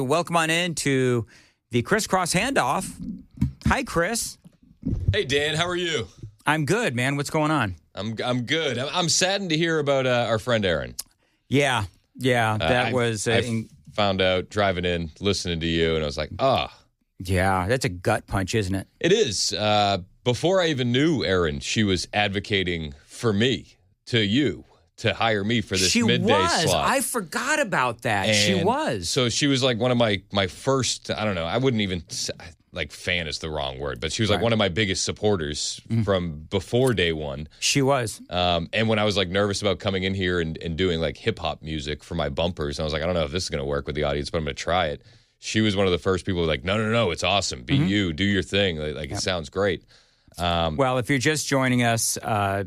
Welcome on in to the Crisscross Handoff. Hi, Chris. Hey, Dan. How are you? I'm good, man. What's going on? I'm good. I'm saddened to hear about our friend Aaron. Yeah. That I found out driving in, listening to you, and I was like, Yeah, that's a gut punch, isn't it? It is. Before I even knew Aaron, she was advocating for me, to you, to hire me for this midday slot. I forgot about that. And she was. So she was like one of my first, I don't know, I wouldn't even, like fan is the wrong word, but she was like one of my biggest supporters from before day one. She was. And when I was like nervous about coming in here and doing like hip hop music for my bumpers, and I was like, I don't know if this is going to work with the audience, but I'm going to try it. She was one of the first people who were like, no, it's awesome. Be you, do your thing. Like it sounds great. Well, if you're just joining us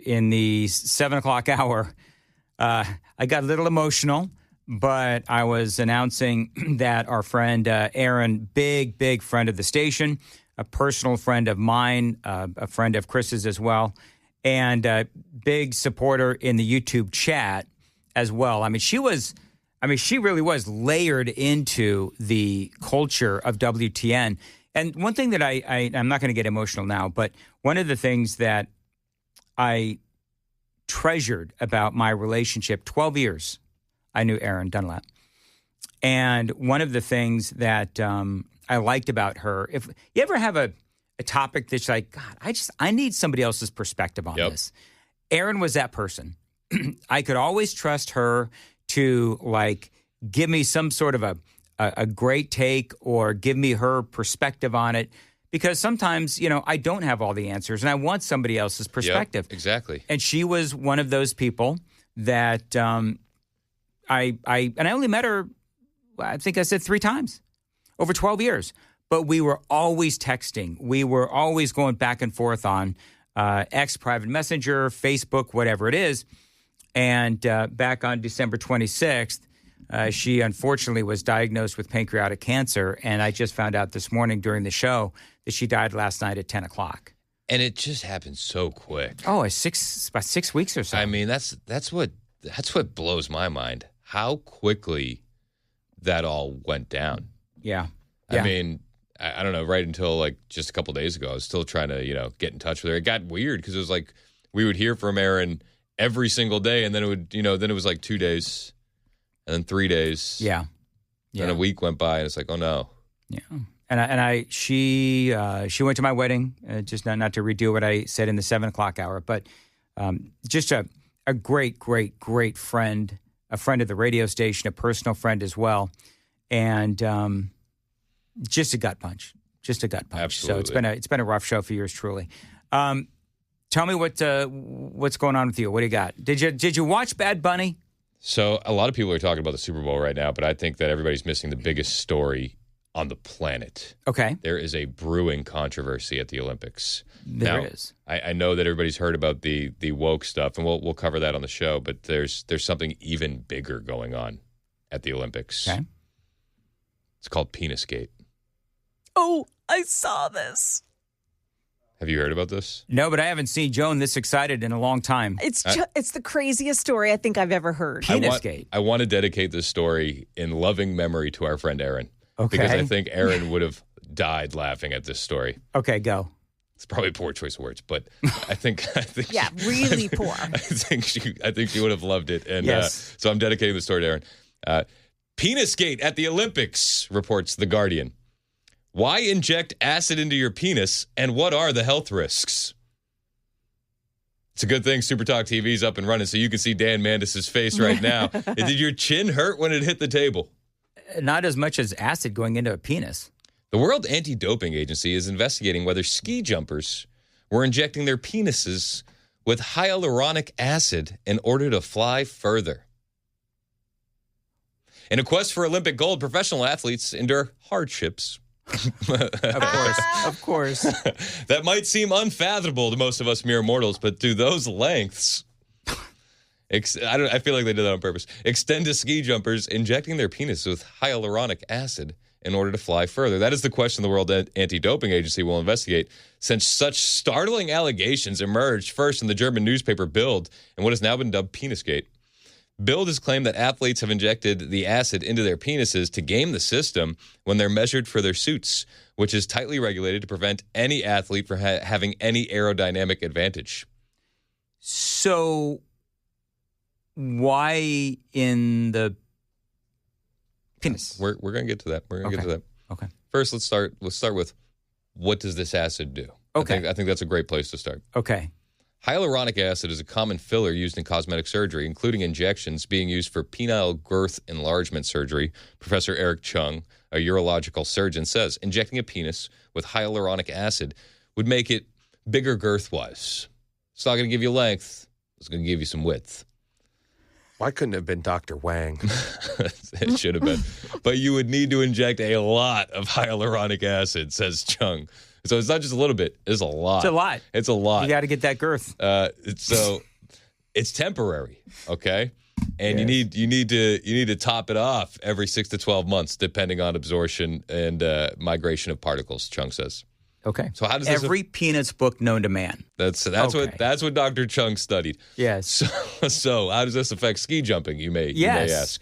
in the 7 o'clock hour, I got a little emotional, but I was announcing that our friend Aaron, big friend of the station, a personal friend of mine, a friend of Chris's as well, and big supporter in the YouTube chat as well. I mean, she really was layered into the culture of WTN. And one thing that I'm not going to get emotional now, but one of the things that I treasured about my relationship, 12 years, I knew Aaron Dunlap. And one of the things that I liked about her, if you ever have a topic that's like, God, I need somebody else's perspective on this. Aaron was that person. I could always trust her to like give me some sort of a great take or give me her perspective on it. Because sometimes, I don't have all the answers, and I want somebody else's perspective. Yep, exactly. And she was one of those people that I only met her, I think I said 3 times over 12 years. But we were always texting. We were always going back and forth on X, Private Messenger, Facebook, whatever it is. And back on December 26th, she unfortunately was diagnosed with pancreatic cancer. And I just found out this morning during the show that she died last night at 10 o'clock. And it just happened so quick. Oh, about 6 weeks or so. I mean, that's what blows my mind. How quickly that all went down. Yeah. I mean, I don't know, right until like just a couple days ago, I was still trying to, get in touch with her. It got weird because it was like we would hear from Aaron every single day, and then it would, then it was like 2 days, and then 3 days. Yeah. And a week went by, and it's like, oh no. Yeah. She went to my wedding, just not to redo what I said in the 7 o'clock hour, but just a great friend, a friend of the radio station, a personal friend as well, and just a gut punch. Absolutely. So it's been a rough show for yours truly. Tell me what's going on with you. What do you got? Did you watch Bad Bunny? So a lot of people are talking about the Super Bowl right now, but I think that everybody's missing the biggest story on the planet. Okay. There is a brewing controversy at the Olympics. There is. I know that everybody's heard about the woke stuff, and we'll cover that on the show, but there's something even bigger going on at the Olympics. Okay. It's called Penisgate. Oh, I saw this. Have you heard about this? No, but I haven't seen Joan this excited in a long time. It's the craziest story I think I've ever heard. Penisgate. I want to dedicate this story in loving memory to our friend Aaron. Okay. Because I think Aaron would have died laughing at this story. Okay, go. It's probably a poor choice of words, but I think yeah, really poor. I think she would have loved it, and yes. So I'm dedicating the story to Aaron. Penisgate at the Olympics, reports The Guardian. Why inject acid into your penis, and what are the health risks? It's a good thing Super Talk TV's up and running, so you can see Dan Mandis' face right now. Did your chin hurt when it hit the table? Not as much as acid going into a penis. The World Anti-Doping Agency is investigating whether ski jumpers were injecting their penises with hyaluronic acid in order to fly further. In a quest for Olympic gold, professional athletes endure hardships. Of course. That might seem unfathomable to most of us mere mortals, but to those lengths, I feel like they did that on purpose. Extend to ski jumpers injecting their penis with hyaluronic acid in order to fly further. That is the question the World Anti-Doping Agency will investigate, since such startling allegations emerged first in the German newspaper Bild and what has now been dubbed Penisgate. Bild has claimed that athletes have injected the acid into their penises to game the system when they're measured for their suits, which is tightly regulated to prevent any athlete from having any aerodynamic advantage. So why in the penis? We're going to get to that. We're going to get to that. Okay. First, let's start with what does this acid do? Okay. I think that's a great place to start. Okay. Hyaluronic acid is a common filler used in cosmetic surgery, including injections being used for penile girth enlargement surgery. Professor Eric Chung, a urological surgeon, says injecting a penis with hyaluronic acid would make it bigger girth-wise. It's not going to give you length. It's going to give you some width. Why couldn't it have been Dr. Wang? It should have been. But you would need to inject a lot of hyaluronic acid, says Chung. So it's not just a little bit. It's a lot. It's a lot. It's a lot. You got to get that girth. So it's temporary, okay? And Yes. you need to top it off every 6 to 12 months, depending on absorption and migration of particles, Chung says. Okay. So how does this every penis book known to man? That's Okay. what Dr. Chung studied. Yes. So how does this affect ski jumping? You may ask.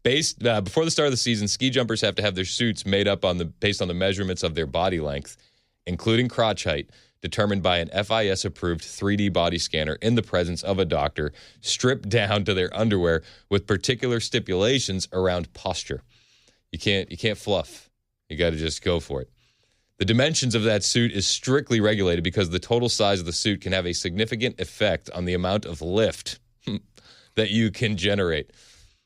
Before the start of the season, ski jumpers have to have their suits made up based on the measurements of their body length, including crotch height, determined by an FIS-approved 3D body scanner in the presence of a doctor, stripped down to their underwear with particular stipulations around posture. You can't fluff. You got to just go for it. The dimensions of that suit is strictly regulated because the total size of the suit can have a significant effect on the amount of lift that you can generate,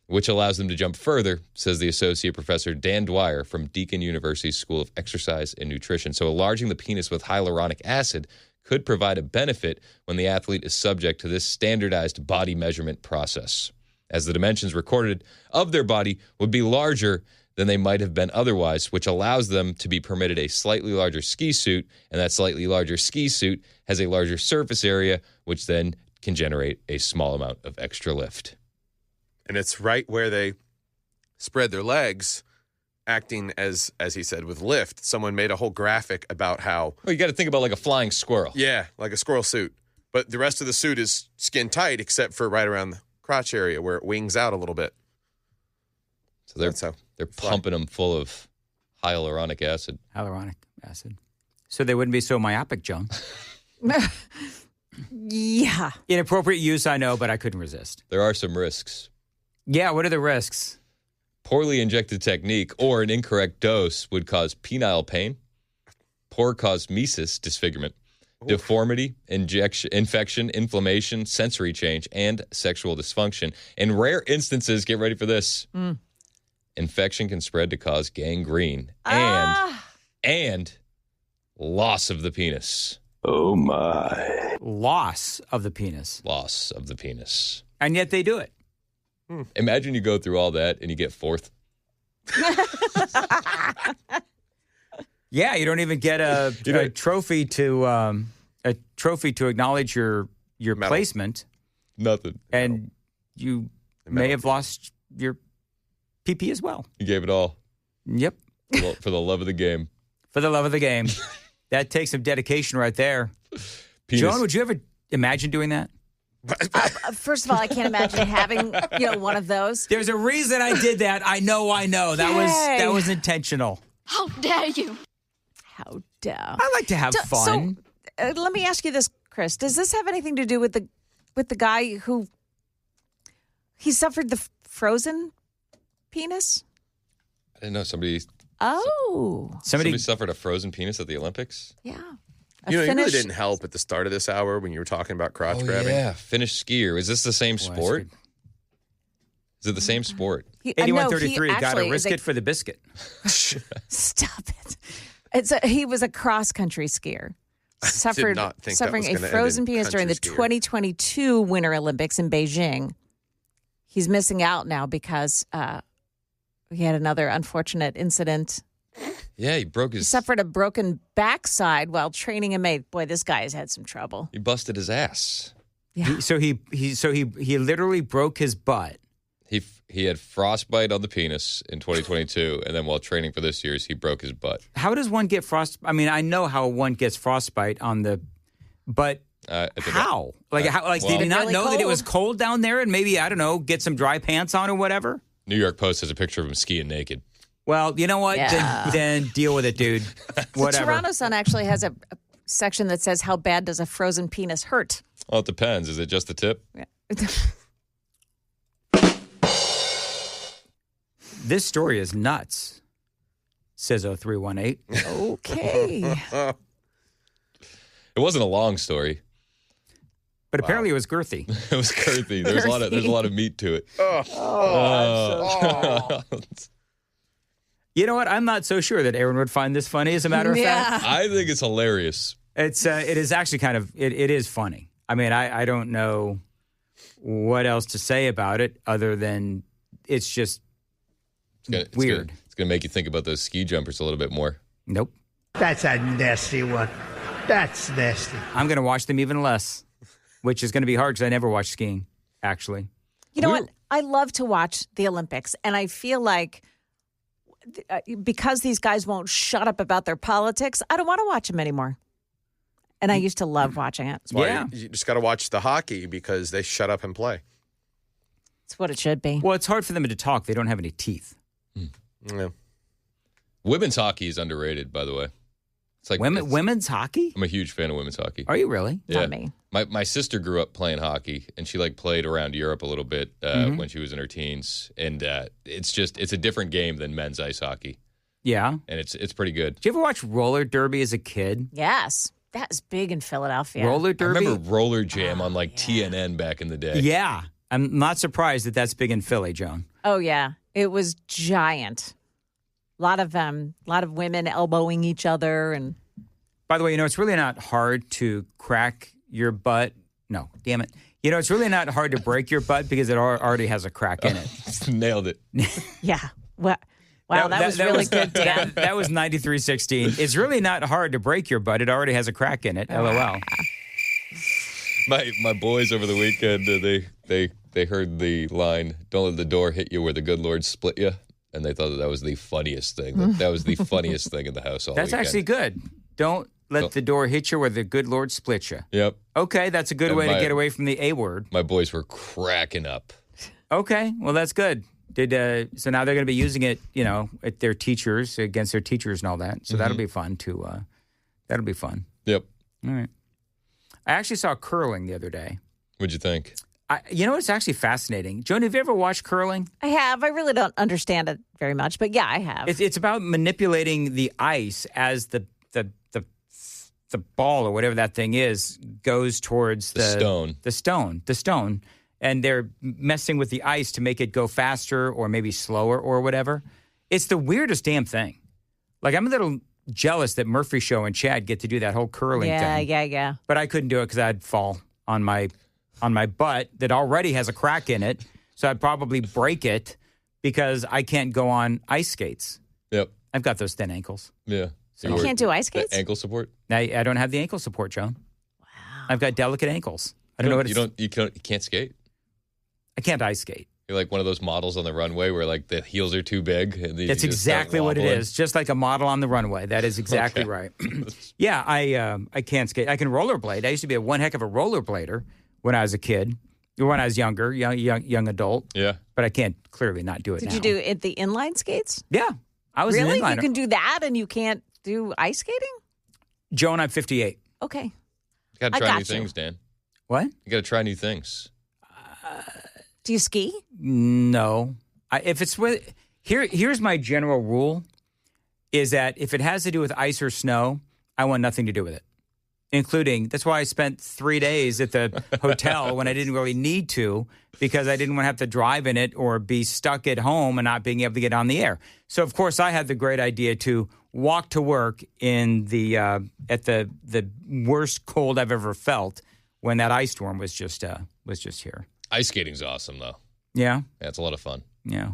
which allows them to jump further, says the associate professor Dan Dwyer from Deakin University School of Exercise and Nutrition. So enlarging the penis with hyaluronic acid could provide a benefit when the athlete is subject to this standardized body measurement process, as the dimensions recorded of their body would be larger than they might have been otherwise, which allows them to be permitted a slightly larger ski suit, and that slightly larger ski suit has a larger surface area, which then can generate a small amount of extra lift. And it's right where they spread their legs, acting as he said, with lift. Someone made a whole graphic about how... Well, you got to think about like a flying squirrel. Yeah, like a squirrel suit. But the rest of the suit is skin tight, except for right around the crotch area where it wings out a little bit. So they're pumping them full of hyaluronic acid. Hyaluronic acid. So they wouldn't be so myopic, Joan. Yeah. Inappropriate use, I know, but I couldn't resist. There are some risks. Yeah, what are the risks? Poorly injected technique or an incorrect dose would cause penile pain, poor cosmesis, disfigurement, deformity, infection, inflammation, sensory change, and sexual dysfunction. In rare instances, get ready for this. Infection can spread to cause gangrene and loss of the penis. Oh, my. Loss of the penis. Loss of the penis. And yet they do it. Imagine you go through all that and you get fourth. Yeah, you don't even get a trophy to acknowledge your Medal. placement, Nothing. and you may have lost your PP as well. You gave it all Yep, for the love of the game. for the love of the game. That takes some dedication right there. Penis. Joan, would you ever imagine doing that? First of all, I can't imagine having, one of those. There's a reason I did that. I know. That was intentional. How dare you? How dare. I like to have fun. So, let me ask you this, Chris. Does this have anything to do with the guy who he suffered the frozen penis? I didn't know somebody Somebody suffered a frozen penis at the Olympics. yeah. You really didn't help at the start of this hour when you were talking about crotch grabbing. Yeah, Finnish skier. Is this the same sport? Is it the same sport? 81-33 got a risk it for the biscuit. Stop it. He was a cross-country skier. Suffering a frozen penis during the 2022 Winter Olympics in Beijing. He's missing out now because he had another unfortunate incident. Yeah, He suffered a broken backside while training a mate. Boy, this guy has had some trouble. He busted his ass. Yeah. He literally broke his butt. He had frostbite on the penis in 2022, and then while training for this year's, he broke his butt. How does one get frostbite? I mean, I know how one gets frostbite on the, but How? Did he not really know that it was cold. cold down there and maybe, I don't know, get some dry pants on or whatever? New York Post has a picture of him skiing naked. Well, you know what? Yeah. Then deal with it, dude. The Whatever. Toronto Sun actually has a section that says, how bad does a frozen penis hurt? Well, it depends. Is it just the tip? Yeah. This story is nuts, says 0318. Okay. It wasn't a long story. But apparently it was girthy. It was girthy. There's a lot of meat to it. You know what? I'm not so sure that Aaron would find this funny, as a matter of fact. I think it's hilarious. It is actually kind of, it is funny. I mean, I don't know what else to say about it other than it's just weird. It's going to make you think about those ski jumpers a little bit more. Nope. That's a nasty one. That's nasty. I'm going to watch them even less, which is going to be hard because I never watch skiing, actually. You know what? I love to watch the Olympics, and I feel like because these guys won't shut up about their politics, I don't want to watch them anymore. And I used to love watching it. That's why you just got to watch the hockey because they shut up and play. It's what it should be. Well, it's hard for them to talk. They don't have any teeth. Yeah. Women's hockey is underrated, by the way. It's like women's hockey? I'm a huge fan of women's hockey. Are you really? Yeah. Not me. My sister grew up playing hockey, and she played around Europe a little bit when she was in her teens. And it's a different game than men's ice hockey. Yeah. And it's pretty good. Did you ever watch roller derby as a kid? Yes. That was big in Philadelphia. Roller I derby? remember Roller Jam on TNN back in the day. Yeah. I'm not surprised that that's big in Philly, Joan. Oh, yeah. It was giant. A lot of women elbowing each other. And by the way, it's really not hard to crack your butt. No, damn it. It's really not hard to break your butt because it already has a crack in it. Nailed it. yeah. Wow, that was really good, Dan. That was 9316. It's really not hard to break your butt. It already has a crack in it. LOL. My boys over the weekend, they heard the line, "Don't let the door hit you where the good Lord split you." And they thought that was the funniest thing. That was the funniest thing in the house all That's weekend. actually good. Don't let the door hit you where the good Lord split you. Yep. Okay, that's a good way to get away from the A word. My boys were cracking up. Okay, well, that's good. So now they're going to be using it, at their teachers, against their teachers and all that. So that'll be fun to, that'll be fun. Yep. All right. I actually saw curling the other day. What'd you think? It's actually fascinating. Joan, have you ever watched curling? I have. I really don't understand it very much, but yeah, I have. It's about manipulating the ice as the ball or whatever that thing is goes towards the stone. And they're messing with the ice to make it go faster or maybe slower or whatever. It's the weirdest damn thing. Like, I'm a little jealous that Murphy Show and Chad get to do that whole curling thing. Yeah. But I couldn't do it because I'd fall on my butt that already has a crack in it. So I'd probably break it because I can't go on ice skates. Yep. I've got those thin ankles. Yeah. So you can't do ice skates? Ankle support? I don't have the ankle support, Joan. Wow. I've got delicate ankles. I don't know what it's... You can't skate? I can't ice skate. You're like one of those models on the runway where the heels are too big. And that's exactly what it is. Just like a model on the runway. That is exactly right. Yeah, I can't skate. I can rollerblade. I used to be one heck of a rollerblader when I was a kid. When I was younger, young adult. Yeah. But I can't clearly not do it now. Did you do the inline skates? Yeah. I was really? an inliner. You can do that and you can't do ice skating? Joan, I'm 58. Okay. You got to try new things, Dan. What? You got to try new things. Do you ski? No. Here's my general rule is that if it has to do with ice or snow, I want nothing to do with it. Including, that's why I spent 3 days at the hotel when I didn't really need to because I didn't want to have to drive in it or be stuck at home and not being able to get on the air. So, of course, I had the great idea to walk to work in at the worst cold I've ever felt when that ice storm was just here. Ice skating's awesome, though. Yeah? Yeah, it's a lot of fun. Yeah.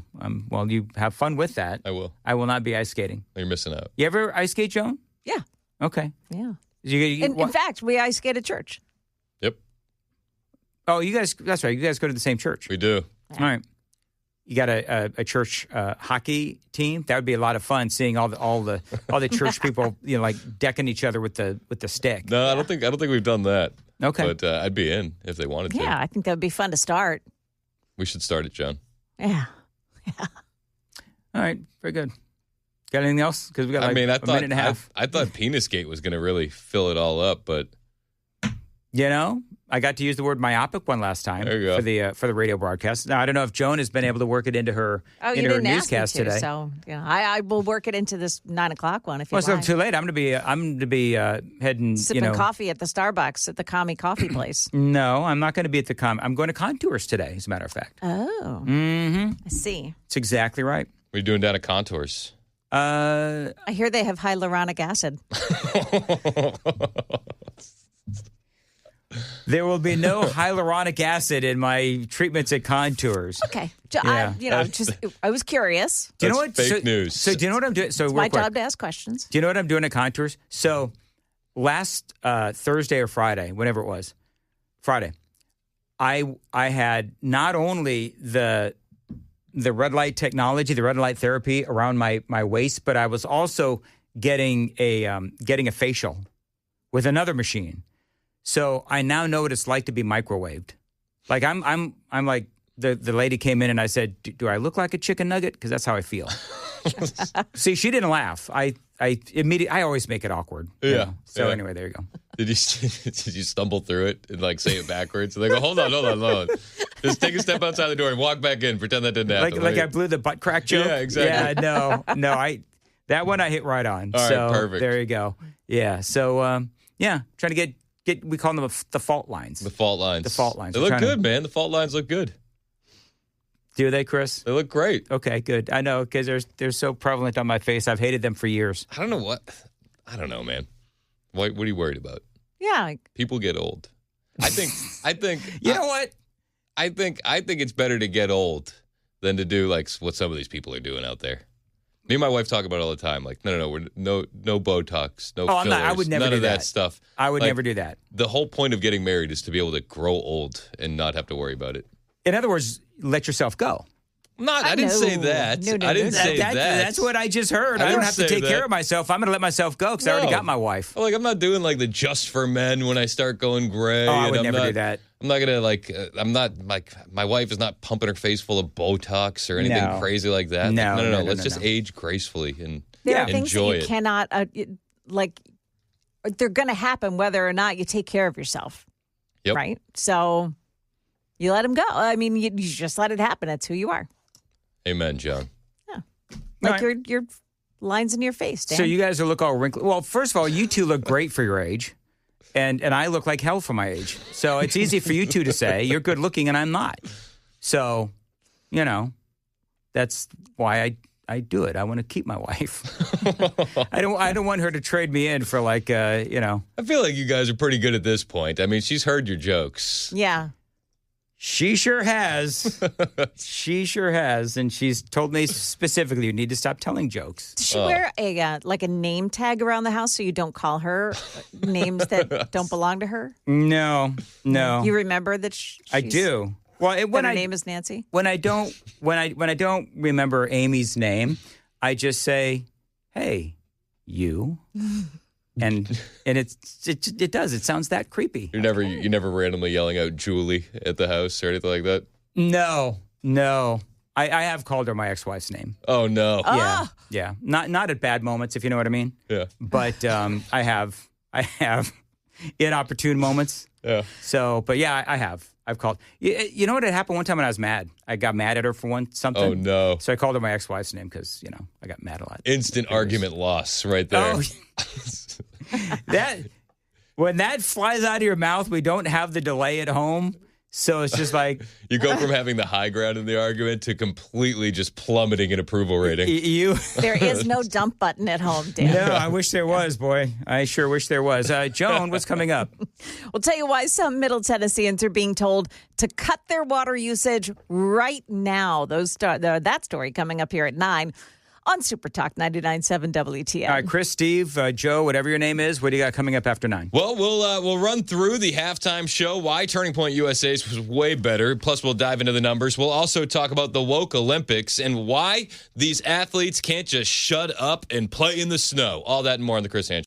Well, you have fun with that. I will. I will not be ice skating. You're missing out. You ever ice skate, Joan? Yeah. Okay. Yeah. In fact, we ice skate at church. Yep. Oh, you guys, that's right. You guys go to the same church. We do. All right. you got a church hockey team, that would be a lot of fun seeing all the church people, like decking each other with the stick. No, I don't think we've done that. Okay. But I'd be in if they wanted to. Yeah, I think that would be fun to start. We should start it, John. Yeah. All right. Very good. Got anything else? Because we got a minute and a half. I thought Penisgate was going to really fill it all up, but I got to use the word myopic one last time There you go. for the radio broadcast. Now I don't know if Joan has been able to work it into her newscast today. So I will work it into this 9:00 one if you want. Well, so too late. I'm going to be heading sipping coffee at the Starbucks at the Commie Coffee place. No, I'm not going to be at the I'm going to Contours today, as a matter of fact. Oh, I see. It's exactly right. what are you doing down at Contours? I hear they have hyaluronic acid. There will be no hyaluronic acid in my treatments at Contours. Okay. Yeah. I was curious. Do you know what? Fake news. So do you know what I'm doing? So It's my job to ask questions. Do you know what I'm doing at Contours? So last Thursday or Friday, whenever it was, Friday, I had not only the red light technology, the red light therapy around my waist, but I was also getting a facial with another machine. So I now know what it's like to be microwaved. Like I'm like the lady came in and I said, "Do I look like a chicken nugget?" Because that's how I feel. See, she didn't laugh. I always make it awkward. Yeah. So Yeah. anyway, there you go. Did you stumble through it and say it backwards? And they go, hold on. Just take a step outside the door and walk back in. Pretend that didn't happen. Like I blew the butt crack joke. Yeah, exactly. Yeah, no. That one I hit right on. All right, so perfect. There you go. Yeah. So trying to get we call them the fault lines. The fault lines. The fault lines. They We're look trying good, man. The fault lines look good. Do they, Chris? They look great. Okay, good. I know because they're so prevalent on my face. I've hated them for years. I don't know, man. What are you worried about? Yeah. People get old. I think. You know what? I think it's better to get old than to do like what some of these people are doing out there. Me and my wife talk about it all the time. Like, no Botox, no fillers, I would never none do of that stuff. I would Like, never do that. The whole point of getting married is to be able to grow old and not have to worry about it. In other words, let yourself go. I didn't say that. No, I didn't say that. That's what I just heard. I don't have to take care of myself. I'm going to let myself go because I already got my wife. Like, I'm not doing like the just for men when I start going gray. Oh, I would never do that. I'm not going to I'm not like, my wife is not pumping her face full of Botox or anything crazy like that. No. Let's just age gracefully and There are things enjoy that you it. cannot, they're going to happen whether or not you take care of yourself. Yep. Right? So you let them go. I mean, you just let it happen. That's who you are. Amen, John. Like your lines in your face, Dan. So you guys look all wrinkled. Well, first of all, you two look great for your age. And I look like hell for my age. So it's easy for you two to say you're good looking and I'm not. So, that's why I do it. I want to keep my wife. I don't want her to trade me in for I feel like you guys are pretty good at this point. I mean, she's heard your jokes. Yeah. She sure has. She sure has. And she's told me specifically, you need to stop telling jokes. Does she wear a name tag around the house so you don't call her names that don't belong to her? No. You remember that I do. Well, when her name is Nancy? When I don't remember Amy's name, I just say, "Hey, you." And it does. It sounds that creepy. You're never randomly yelling out Julie at the house or anything like that? No. I have called her my ex-wife's name. Oh no. Yeah. Not at bad moments, if you know what I mean. Yeah. But I have inopportune moments. Yeah. So, but yeah, I have. I've called. You know what had happened one time when I was mad? I got mad at her for something. Oh no. So I called her my ex-wife's name because I got mad a lot. Instant argument loss right there. Oh. When that flies out of your mouth, we don't have the delay at home. So it's just like you go from having the high ground in the argument to completely just plummeting in approval rating. There is no dump button at home, Dan. No, I wish there was, boy. I sure wish there was. Joan, what's coming up? We'll tell you why some Middle Tennesseans are being told to cut their water usage right now. That story coming up here at 9. on Super Talk 99.7 WTN. All right, Chris, Steve, Joe, whatever your name is, what do you got coming up after 9? Well, we'll run through the halftime show, why Turning Point USA's was way better. Plus, we'll dive into the numbers. We'll also talk about the woke Olympics and why these athletes can't just shut up and play in the snow. All that and more on the Chris Hansen.